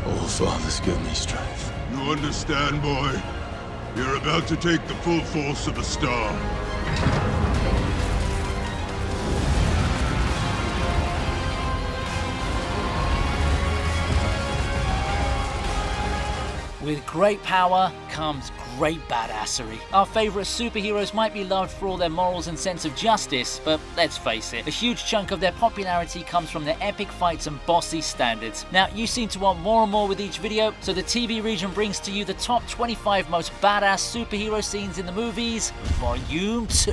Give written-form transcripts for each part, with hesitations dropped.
All fathers give me strength. You understand, boy? You're about to take the full force of a star. With great power comes great badassery. Our favourite superheroes might be loved for all their morals and sense of justice, but let's face it, a huge chunk of their popularity comes from their epic fights and bossy standards. Now, you seem to want more and more with each video, so the TV region brings to you the top 25 most badass superhero scenes in the movies, Volume 2.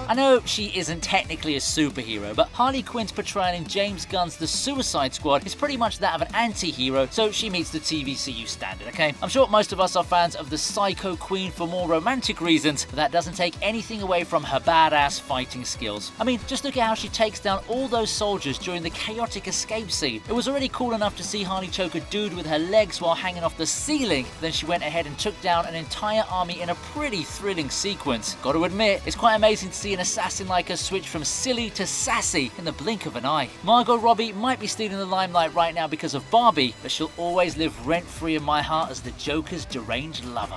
I know she isn't technically a superhero, but Harley Quinn's portrayal in James Gunn's The Suicide Squad is pretty much that of an anti-hero, so she meets the TVCU standard, okay? I'm sure most of us are fans of the Psycho Queen for more romantic reasons, but that doesn't take anything away from her badass fighting skills. I mean, just look at how she takes down all those soldiers during the chaotic escape scene. It was already cool enough to see Harley choke a dude with her legs while hanging off the ceiling, then she went ahead and took down an entire army in a pretty thrilling sequence. Gotta admit, it's quite amazing to see an assassin like her switch from silly to sassy in the blink of an eye. Margot Robbie might be stealing the limelight right now because of Barbie, but she'll always live rent-free in my heart as the Joker's deranged lover.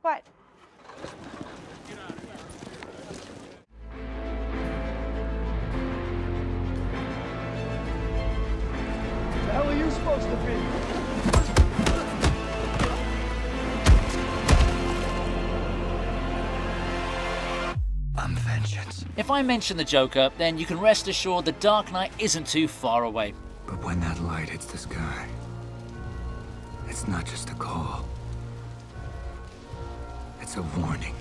What? The hell are you supposed to be? I'm vengeance. If I mention the Joker, then you can rest assured the Dark Knight isn't too far away. But when that light hits the sky, it's not just a call. It's a warning.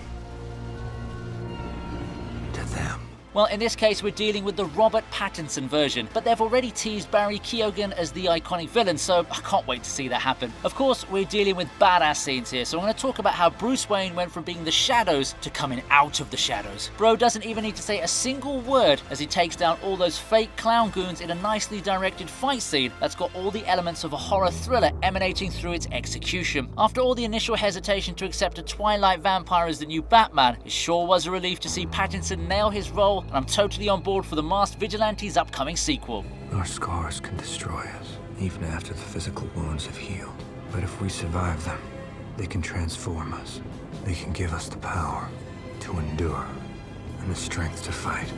To them. Well, in this case, we're dealing with the Robert Pattinson version, but they've already teased Barry Keoghan as the iconic villain, so I can't wait to see that happen. Of course, we're dealing with badass scenes here, so I'm going to talk about how Bruce Wayne went from being the shadows to coming out of the shadows. Bro doesn't even need to say a single word as he takes down all those fake clown goons in a nicely directed fight scene that's got all the elements of a horror thriller emanating through its execution. After all the initial hesitation to accept a Twilight vampire as the new Batman, it sure was a relief to see Pattinson nail his role, and I'm totally on board for the Masked Vigilante's upcoming sequel. Our scars can destroy us, even after the physical wounds have healed. But if we survive them, they can transform us. They can give us the power to endure and the strength to fight.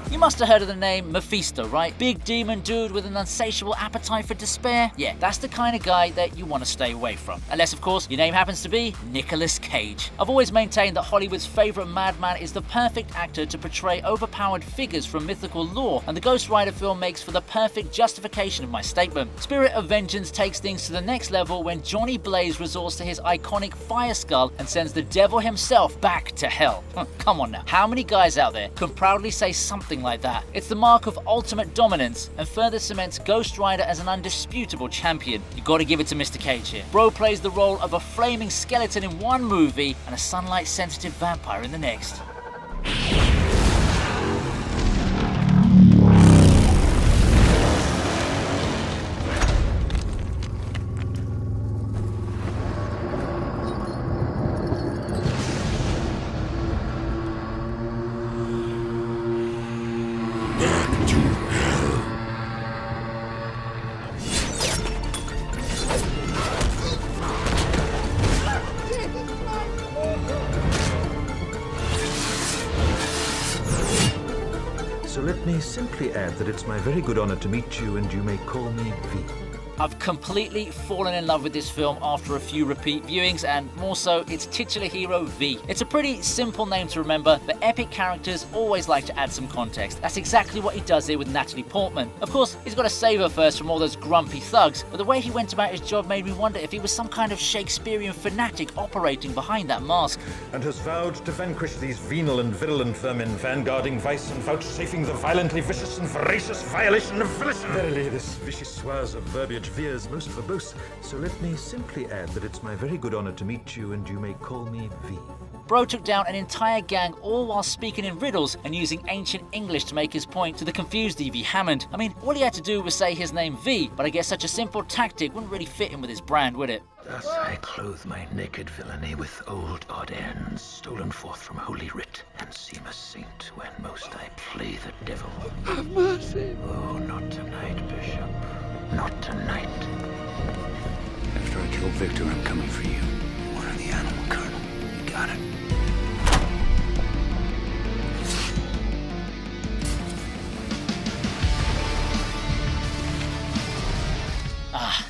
You must have heard of the name Mephisto, right? Big demon dude with an insatiable appetite for despair? Yeah, that's the kind of guy that you want to stay away from. Unless, of course, your name happens to be Nicolas Cage. I've always maintained that Hollywood's favourite madman is the perfect actor to portray overpowered figures from mythical lore, and the Ghost Rider film makes for the perfect justification of my statement. Spirit of Vengeance takes things to the next level when Johnny Blaze resorts to his iconic Fire Skull and sends the devil himself back to hell. Come on now, how many guys out there can proudly say something like that? It's the mark of ultimate dominance and further cements Ghost Rider as an undisputable champion. You gotta give it to Mr. Cage here. Bro plays the role of a flaming skeleton in one movie and a sunlight-sensitive vampire in the next. So let me simply add that it's my very good honor to meet you, and you may call me V. I've completely fallen in love with this film after a few repeat viewings, and more so, its titular hero, V. It's a pretty simple name to remember, but epic characters always like to add some context. That's exactly what he does here with Natalie Portman. Of course, he's got to save her first from all those grumpy thugs, but the way he went about his job made me wonder if he was some kind of Shakespearean fanatic operating behind that mask. And has vowed to vanquish these venal and virulent vermin, vanguarding vice and vouchsafing the violently vicious and voracious violation of volition. Verily, this vicious swaz of verbiage which veers most verbose, so let me simply add that it's my very good honor to meet you, and you may call me V. Bro took down an entire gang all while speaking in riddles and using ancient English to make his point to the confused Evie Hammond. I mean, all he had to do was say his name V, but I guess such a simple tactic wouldn't really fit in with his brand, would it? Thus I clothe my naked villainy with old odd ends, stolen forth from Holy Writ, and seem a saint when most I play the devil. Have mercy. Oh, not tonight, Bishop. Not tonight. After I kill Victor, I'm coming for you. Order the animal, Colonel. You got it.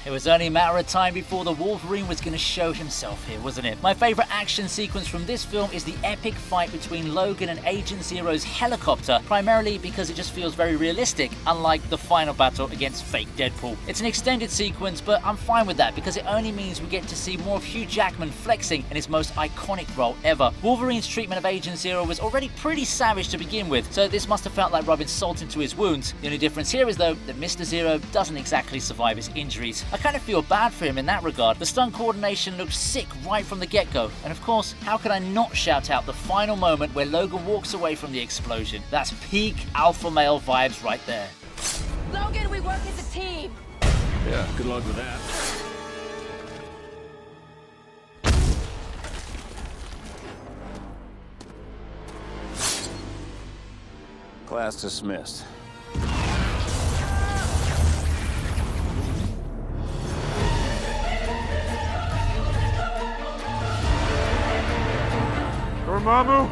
It was only a matter of time before the Wolverine was going to show himself here, wasn't it? My favourite action sequence from this film is the epic fight between Logan and Agent Zero's helicopter, primarily because it just feels very realistic, unlike the final battle against fake Deadpool. It's an extended sequence, but I'm fine with that because it only means we get to see more of Hugh Jackman flexing in his most iconic role ever. Wolverine's treatment of Agent Zero was already pretty savage to begin with, so this must have felt like rubbing salt into his wounds. The only difference here is though that Mr. Zero doesn't exactly survive his injuries. I kind of feel bad for him in that regard. The stunt coordination looked sick right from the get-go. And of course, how could I not shout out the final moment where Logan walks away from the explosion? That's peak alpha male vibes right there. Logan, we work as a team. Yeah, good luck with that. Class dismissed. Dormammu,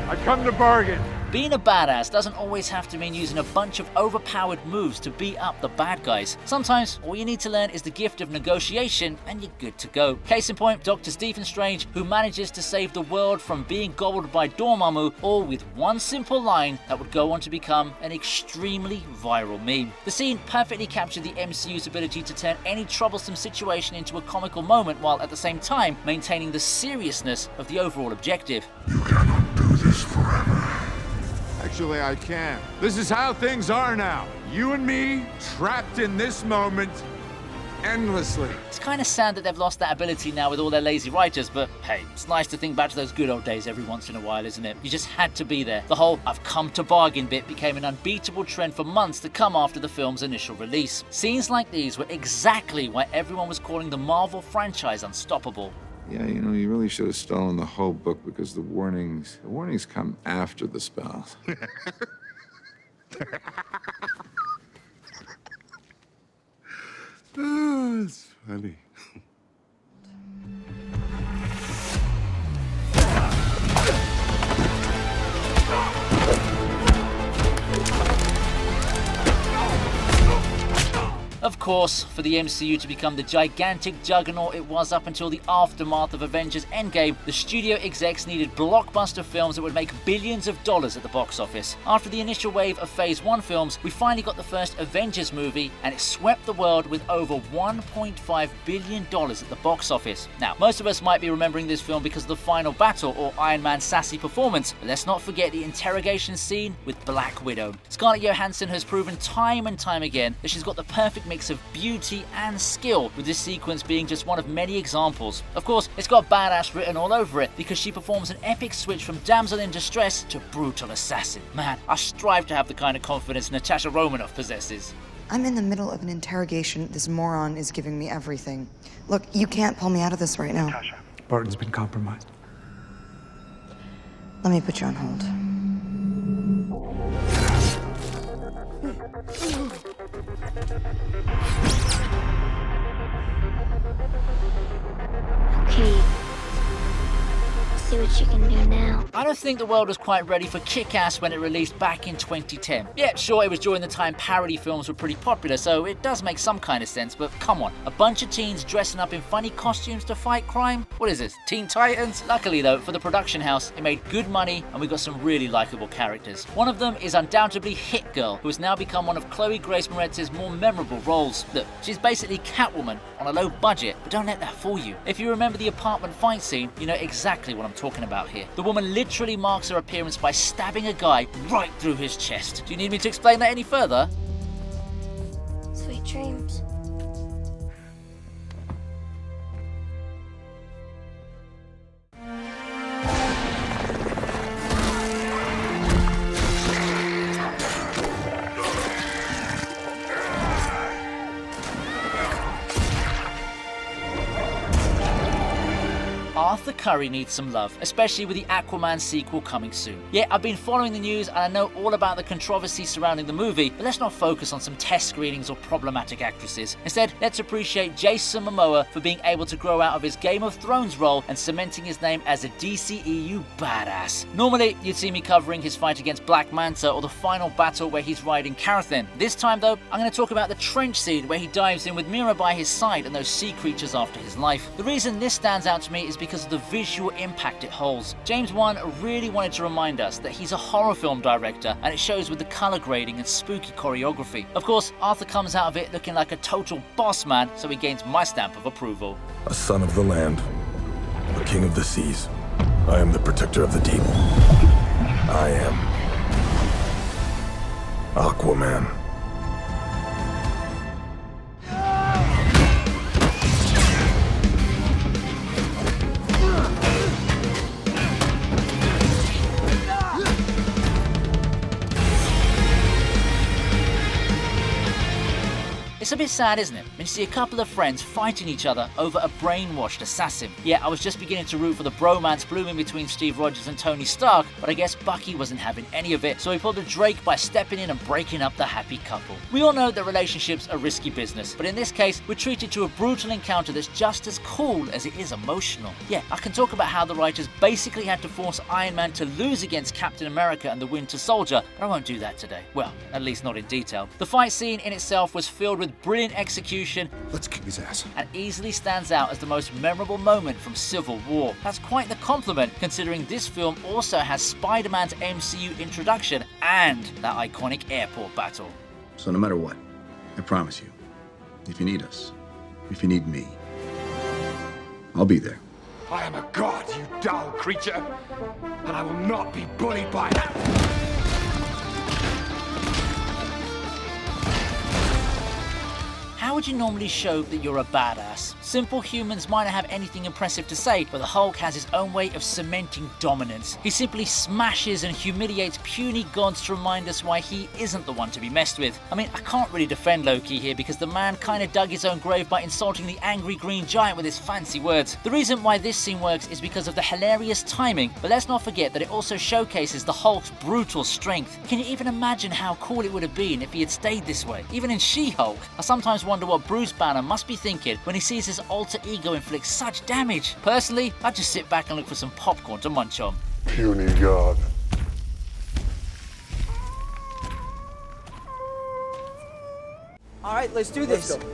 I come to bargain. Being a badass doesn't always have to mean using a bunch of overpowered moves to beat up the bad guys. Sometimes all you need to learn is the gift of negotiation and you're good to go. Case in point, Dr. Stephen Strange, who manages to save the world from being gobbled by Dormammu, all with one simple line that would go on to become an extremely viral meme. The scene perfectly captured the MCU's ability to turn any troublesome situation into a comical moment while at the same time maintaining the seriousness of the overall objective. You cannot do this forever. Actually, I can. This is how things are now. You and me, trapped in this moment, endlessly. It's kind of sad that they've lost that ability now with all their lazy writers, but hey, it's nice to think back to those good old days every once in a while, isn't it? You just had to be there. The whole "I've come to bargain" bit became an unbeatable trend for months to come after the film's initial release. Scenes like these were exactly why everyone was calling the Marvel franchise unstoppable. Yeah, you know, you really should have stolen the whole book because the warnings come after the spells. Oh, it's funny. Of course, for the MCU to become the gigantic juggernaut it was up until the aftermath of Avengers Endgame, the studio execs needed blockbuster films that would make billions of dollars at the box office. After the initial wave of Phase 1 films, we finally got the first Avengers movie, and it swept the world with over $1.5 billion at the box office. Now, most of us might be remembering this film because of the final battle or Iron Man's sassy performance, but let's not forget the interrogation scene with Black Widow. Scarlett Johansson has proven time and time again that she's got the perfect mix of beauty and skill, with this sequence being just one of many examples. Of course, it's got badass written all over it because she performs an epic switch from damsel in distress to brutal assassin. Man, I strive to have the kind of confidence Natasha Romanoff possesses. I'm in the middle of an interrogation. This moron is giving me everything. Look, you can't pull me out of this right now. Natasha, Barton's been compromised. Let me put you on hold. Okay. See what you can do now. I don't think the world was quite ready for Kick-Ass when it released back in 2010. Yeah, sure, it was during the time parody films were pretty popular, so it does make some kind of sense, but come on, a bunch of teens dressing up in funny costumes to fight crime? What is this, Teen Titans? Luckily though, for the production house, it made good money and we got some really likable characters. One of them is undoubtedly Hit Girl, who has now become one of Chloe Grace Moretz's more memorable roles. Look, she's basically Catwoman on a low budget, but don't let that fool you. If you remember the apartment fight scene, you know exactly what I'm talking about here. The woman literally marks her appearance by stabbing a guy right through his chest. Do you need me to explain that any further? Sweet dreams. Arthur Curry needs some love, especially with the Aquaman sequel coming soon. Yeah, I've been following the news and I know all about the controversy surrounding the movie, but let's not focus on some test screenings or problematic actresses. Instead, let's appreciate Jason Momoa for being able to grow out of his Game of Thrones role and cementing his name as a DCEU badass. Normally, you'd see me covering his fight against Black Manta or the final battle where he's riding Carathen. This time though, I'm going to talk about the trench scene where he dives in with Mira by his side and those sea creatures after his life. The reason this stands out to me is because of the visual impact it holds. James Wan really wanted to remind us that he's a horror film director, and it shows with the color grading and spooky choreography. Of course, Arthur comes out of it looking like a total boss man, so he gains my stamp of approval. A son of the land, a king of the seas. I am the protector of the deep. I am Aquaman. It's a bit sad, isn't it? When you see a couple of friends fighting each other over a brainwashed assassin. Yeah, I was just beginning to root for the bromance blooming between Steve Rogers and Tony Stark, but I guess Bucky wasn't having any of it, so he pulled a Drake by stepping in and breaking up the happy couple. We all know that relationships are risky business, but in this case, we're treated to a brutal encounter that's just as cool as it is emotional. Yeah, I can talk about how the writers basically had to force Iron Man to lose against Captain America and the Winter Soldier, but I won't do that today. Well, at least not in detail. The fight scene in itself was filled with brilliant execution. Let's kick his ass. And easily stands out as the most memorable moment from Civil War. That's quite the compliment, considering this film also has Spider-Man's MCU introduction and that iconic airport battle. So no matter what, I promise you, if you need us, if you need me, I'll be there. I am a god, you dull creature, and I will not be bullied by that. How would you normally show that you're a badass? Simple humans might not have anything impressive to say, but the Hulk has his own way of cementing dominance. He simply smashes and humiliates puny gods to remind us why he isn't the one to be messed with. I mean, I can't really defend Loki here because the man kinda dug his own grave by insulting the angry green giant with his fancy words. The reason why this scene works is because of the hilarious timing, but let's not forget that it also showcases the Hulk's brutal strength. Can you even imagine how cool it would have been if he had stayed this way? Even in She-Hulk, I sometimes wonder what Bruce Banner must be thinking when he sees his alter ego inflict such damage. Personally, I'd just sit back and look for some popcorn to munch on. Puny god. All right, let's do this. Let's go.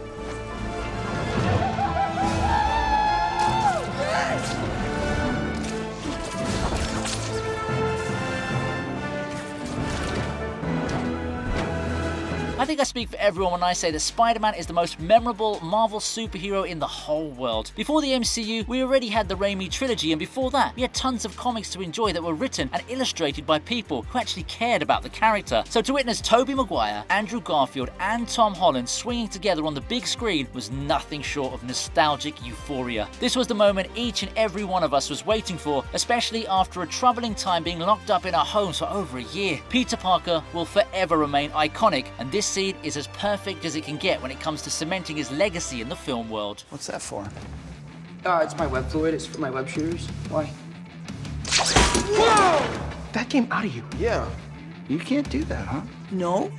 I think I speak for everyone when I say that Spider-Man is the most memorable Marvel superhero in the whole world. Before the MCU, we already had the Raimi trilogy, and before that, we had tons of comics to enjoy that were written and illustrated by people who actually cared about the character. So to witness Tobey Maguire, Andrew Garfield, and Tom Holland swinging together on the big screen was nothing short of nostalgic euphoria. This was the moment each and every one of us was waiting for, especially after a troubling time being locked up in our homes for over a year. Peter Parker will forever remain iconic, and this scene is as perfect as it can get when it comes to cementing his legacy in the film world. What's that for? It's my web fluid. It's for my web shooters. Why? Whoa! That came out of you. Yeah. You can't do that, huh? No.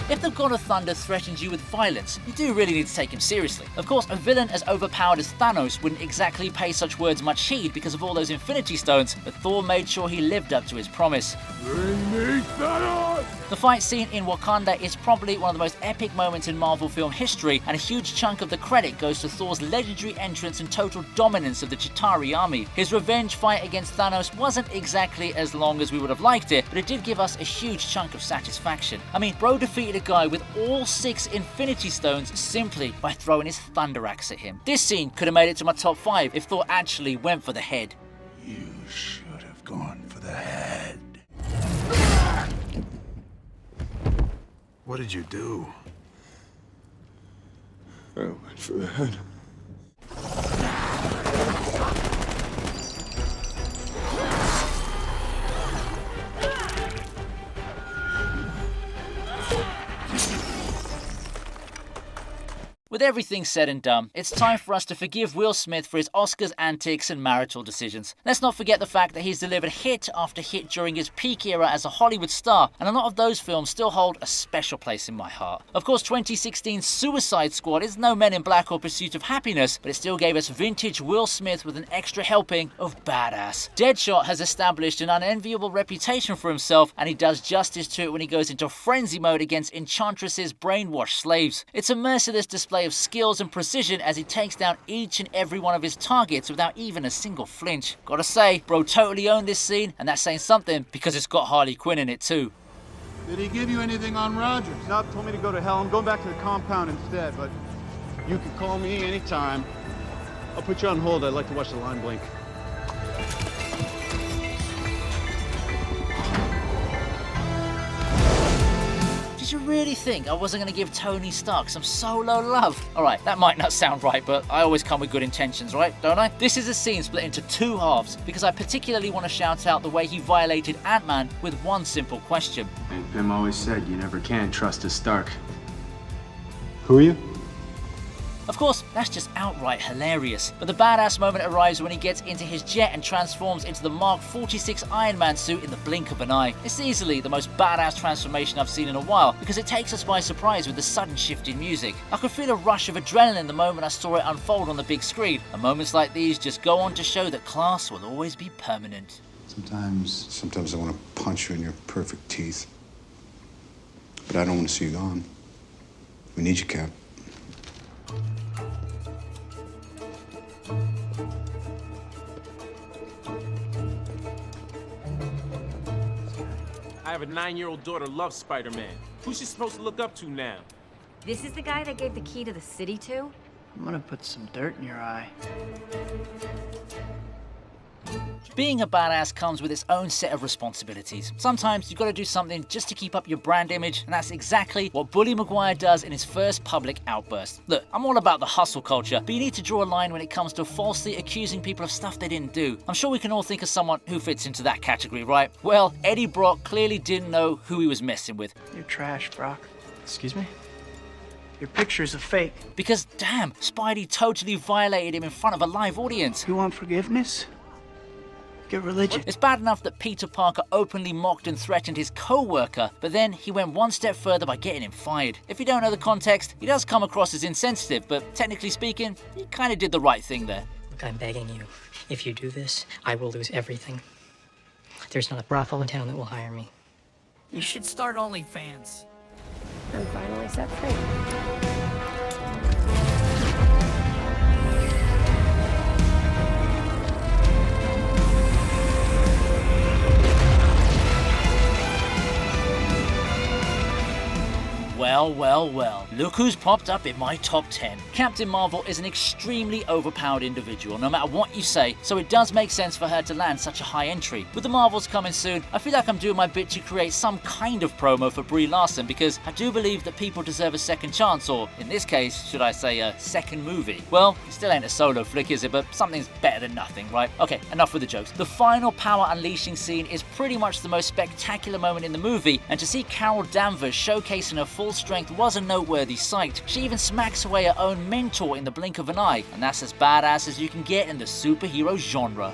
If the God of Thunder threatens you with violence, you do really need to take him seriously. Of course, a villain as overpowered as Thanos wouldn't exactly pay such words much heed because of all those Infinity Stones, but Thor made sure he lived up to his promise. Bring me Thanos! The fight scene in Wakanda is probably one of the most epic moments in Marvel film history, and a huge chunk of the credit goes to Thor's legendary entrance and total dominance of the Chitauri army. His revenge fight against Thanos wasn't exactly as long as we would have liked it, but it did give us a huge chunk of satisfaction. I mean, bro defeated a guy with all 6 Infinity Stones simply by throwing his Thunder Axe at him. This scene could have made it to my top 5 if Thor actually went for the head. You should have gone for the head. What did you do? I went for the head. With everything said and done, it's time for us to forgive Will Smith for his Oscars antics and marital decisions. Let's not forget the fact that he's delivered hit after hit during his peak era as a Hollywood star, and a lot of those films still hold a special place in my heart. Of course, 2016's Suicide Squad is no Men in Black or Pursuit of Happiness, but it still gave us vintage Will Smith with an extra helping of badass. Deadshot has established an unenviable reputation for himself, and he does justice to it when he goes into frenzy mode against Enchantress's brainwashed slaves. It's a merciless display of skills and precision as he takes down each and every one of his targets without even a single flinch. Gotta say, bro totally owned this scene, and that's saying something because it's got Harley Quinn in it too. Did he give you anything on Rogers? No, told me to go to hell. I'm going back to the compound instead, but you can call me anytime. I'll put you on hold. I'd like to watch the line blink. Did you really think I wasn't going to give Tony Stark some solo love? Alright, that might not sound right, but I always come with good intentions, right? Don't I? This is a scene split into two halves, because I particularly want to shout out the way he violated Ant-Man with one simple question. And Pym always said you never can trust a Stark. Who are you? Of course, that's just outright hilarious, but the badass moment arrives when he gets into his jet and transforms into the Mark 46 Iron Man suit in the blink of an eye. It's easily the most badass transformation I've seen in a while, because it takes us by surprise with the sudden shift in music. I could feel a rush of adrenaline the moment I saw it unfold on the big screen, and moments like these just go on to show that class will always be permanent. Sometimes I want to punch you in your perfect teeth. But I don't want to see you gone. We need you, Cap. I have a 9-year-old daughter who loves Spider-Man. Who's she supposed to look up to now? This is the guy that gave the key to the city to? I'm gonna put some dirt in your eye. Being a badass comes with its own set of responsibilities. Sometimes you gotta do something just to keep up your brand image, and that's exactly what Bully Maguire does in his first public outburst. Look, I'm all about the hustle culture, but you need to draw a line when it comes to falsely accusing people of stuff they didn't do. I'm sure we can all think of someone who fits into that category, right? Well, Eddie Brock clearly didn't know who he was messing with. You're trash, Brock. Excuse me? Your picture's a fake. Because damn, Spidey totally violated him in front of a live audience. You want forgiveness? Get religion. It's bad enough that Peter Parker openly mocked and threatened his co-worker, but then he went one step further by getting him fired. If you don't know the context, he does come across as insensitive, but technically speaking, he kind of did the right thing there. Look, I'm begging you. If you do this, I will lose everything. There's not a brothel in town that will hire me. You should start OnlyFans. I'm finally set free. Well, look who's popped up in my top 10. Captain Marvel is an extremely overpowered individual, no matter what you say, so it does make sense for her to land such a high entry. With the Marvels coming soon, I feel like I'm doing my bit to create some kind of promo for Brie Larson, because I do believe that people deserve a second chance, or in this case, should I say a second movie. Well, it still ain't a solo flick, is it? But something's better than nothing, right? Okay, enough with the jokes. The final power unleashing scene is pretty much the most spectacular moment in the movie, and to see Carol Danvers showcasing her full strength was a noteworthy sight. She even smacks away her own mentor in the blink of an eye, and that's as badass as you can get in the superhero genre.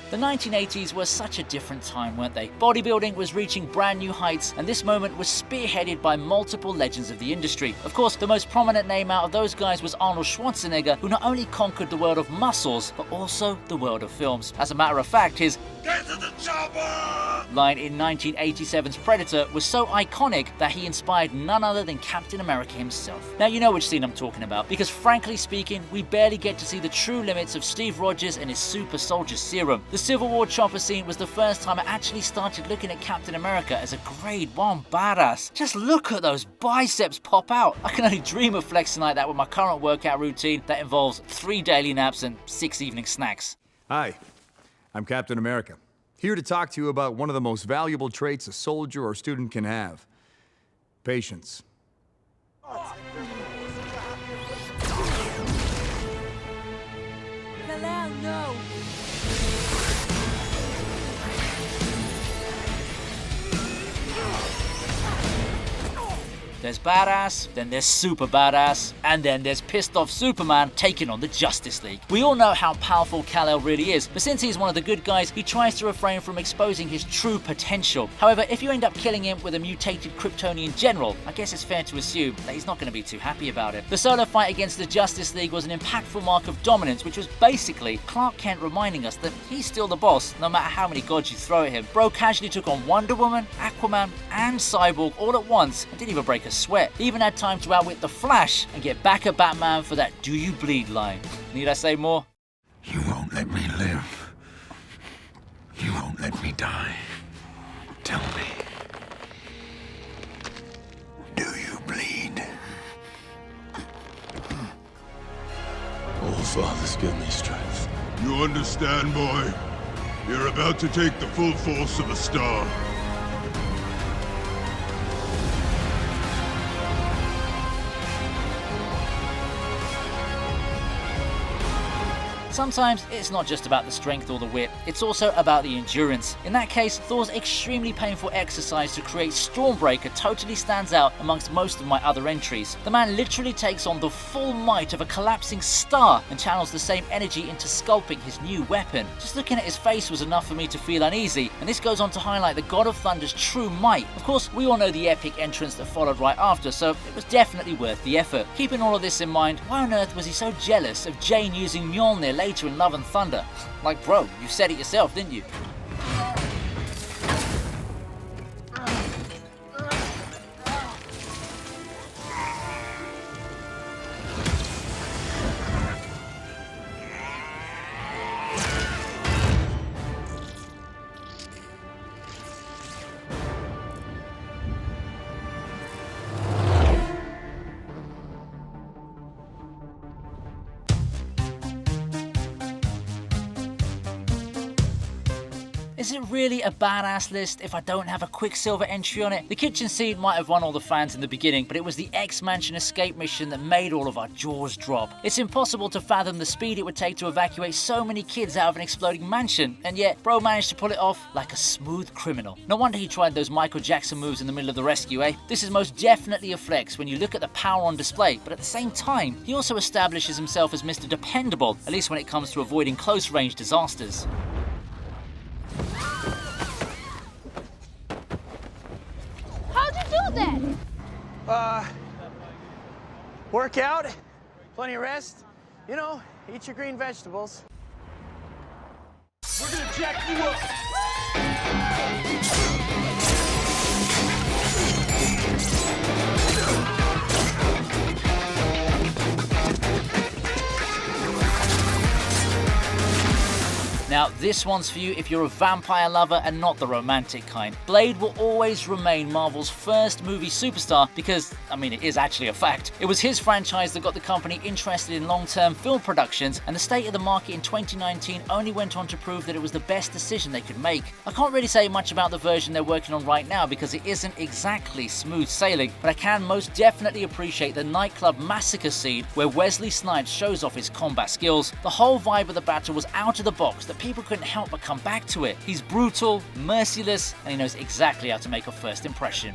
The 1980s were such a different time, weren't they? Bodybuilding was reaching brand new heights, and this moment was spearheaded by multiple legends of the industry. Of course, the most prominent name out of those guys was Arnold Schwarzenegger, who not only conquered the world of muscles, but also the world of films. As a matter of fact, his "Get to the chopper!" line in 1987's Predator was so iconic that he inspired none other than Captain America himself. Now you know which scene I'm talking about, because frankly speaking, we barely get to see the true limits of Steve Rogers and his super soldier serum. The Civil War chopper scene was the first time I actually started looking at Captain America as a grade 1 badass. Just look at those biceps pop out. I can only dream of flexing like that with my current workout routine that involves 3 daily naps and 6 evening snacks. Hi, I'm Captain America. Here to talk to you about one of the most valuable traits a soldier or student can have. Patience. Kalel, no! There's badass, then there's super badass, and then there's pissed off Superman taking on the Justice League. We all know how powerful Kal-El really is, but since he's one of the good guys, he tries to refrain from exposing his true potential. However, if you end up killing him with a mutated Kryptonian general, I guess it's fair to assume that he's not going to be too happy about it. The solo fight against the Justice League was an impactful mark of dominance, which was basically Clark Kent reminding us that he's still the boss, no matter how many gods you throw at him. Bro casually took on Wonder Woman, Aquaman, and Cyborg all at once, and didn't even break a sweat. He even had time to outwit the Flash and get back at Batman for that "Do you bleed" line. Need I say more? You won't let me live. You won't let me die. Tell me. Do you bleed? All fathers give me strength. You understand, boy? You're about to take the full force of a star. Sometimes it's not just about the strength or the wit, it's also about the endurance. In that case, Thor's extremely painful exercise to create Stormbreaker totally stands out amongst most of my other entries. The man literally takes on the full might of a collapsing star and channels the same energy into sculpting his new weapon. Just looking at his face was enough for me to feel uneasy, and this goes on to highlight the God of Thunder's true might. Of course, we all know the epic entrance that followed right after, so it was definitely worth the effort. Keeping all of this in mind, why on earth was he so jealous of Jane using Mjolnir later in Love and Thunder? Like, bro, you said it yourself, didn't you? Is it really a badass list if I don't have a Quicksilver entry on it? The kitchen scene might have won all the fans in the beginning, but it was the X-Mansion escape mission that made all of our jaws drop. It's impossible to fathom the speed it would take to evacuate so many kids out of an exploding mansion, and yet bro managed to pull it off like a smooth criminal. No wonder he tried those Michael Jackson moves in the middle of the rescue, eh? This is most definitely a flex when you look at the power on display, but at the same time, he also establishes himself as Mr. Dependable, at least when it comes to avoiding close-range disasters. How'd you do that? Work out, plenty of rest. You know, eat your green vegetables. We're gonna jack you up! Now, this one's for you if you're a vampire lover and not the romantic kind. Blade will always remain Marvel's first movie superstar because, I mean, it is actually a fact. It was his franchise that got the company interested in long-term film productions, and the state of the market in 2019 only went on to prove that it was the best decision they could make. I can't really say much about the version they're working on right now because it isn't exactly smooth sailing, but I can most definitely appreciate the nightclub massacre scene where Wesley Snipes shows off his combat skills. The whole vibe of the battle was out of the box that people couldn't help but come back to it. He's brutal, merciless, and he knows exactly how to make a first impression.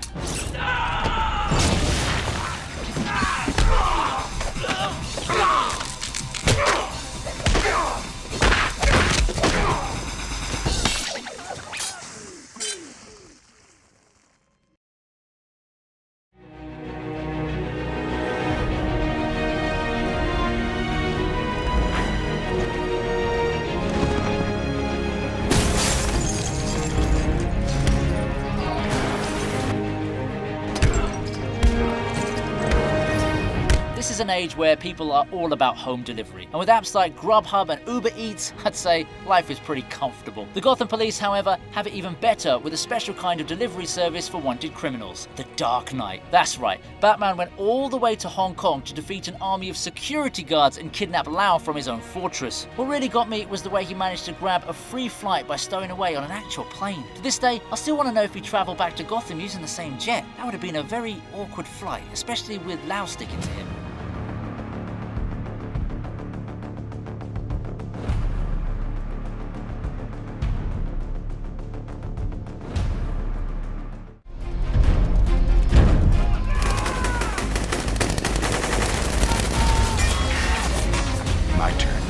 an age where people are all about home delivery, and with apps like Grubhub and Uber Eats, I'd say life is pretty comfortable. The Gotham Police, however, have it even better with a special kind of delivery service for wanted criminals, the Dark Knight. That's right, Batman went all the way to Hong Kong to defeat an army of security guards and kidnap Lau from his own fortress. What really got me was the way he managed to grab a free flight by stowing away on an actual plane. To this day, I still want to know if he travelled back to Gotham using the same jet. That would have been a very awkward flight, especially with Lau sticking to him. My turn.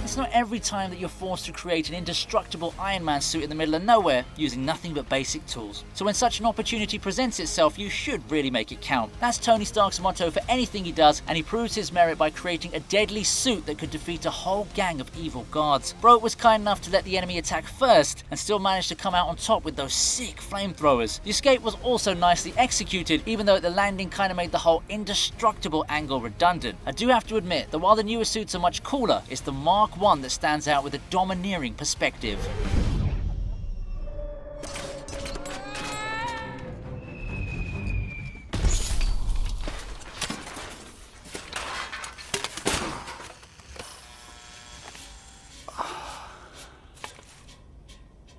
It's not every time that you're forced to create an indestructible Iron Man suit in the middle of nowhere using nothing but basic tools. So when such an opportunity presents itself, you should really make it count. That's Tony Stark's motto for anything he does, and he proves his merit by creating a deadly suit that could defeat a whole gang of evil guards. Bro was kind enough to let the enemy attack first, and still managed to come out on top with those sick flamethrowers. The escape was also nicely executed, even though the landing kind of made the whole indestructible angle redundant. I do have to admit that while the newer suits are much cooler, it's the Mark I that stands out with a domineering perspective.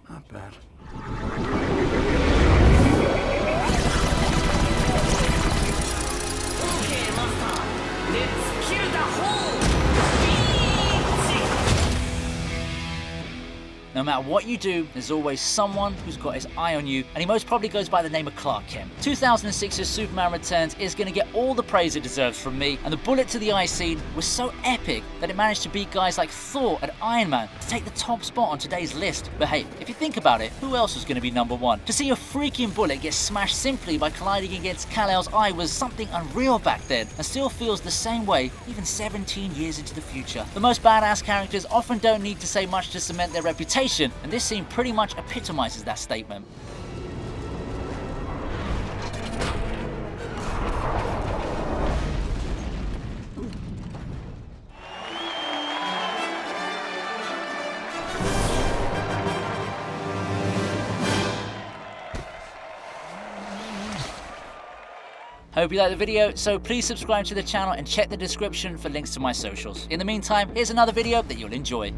Not bad. Okay, Master. Let's kill the whole No matter what you do, there's always someone who's got his eye on you, and he most probably goes by the name of Clark Kent. 2006's Superman Returns is going to get all the praise it deserves from me, and the bullet to the eye scene was so epic that it managed to beat guys like Thor and Iron Man to take the top spot on today's list. But hey, if you think about it, who else was going to be number one? To see a freaking bullet get smashed simply by colliding against Kal-El's eye was something unreal back then, and still feels the same way even 17 years into the future. The most badass characters often don't need to say much to cement their reputation, and this scene pretty much epitomizes that statement. Hope you liked the video, so please subscribe to the channel and check the description for links to my socials. In the meantime, here's another video that you'll enjoy.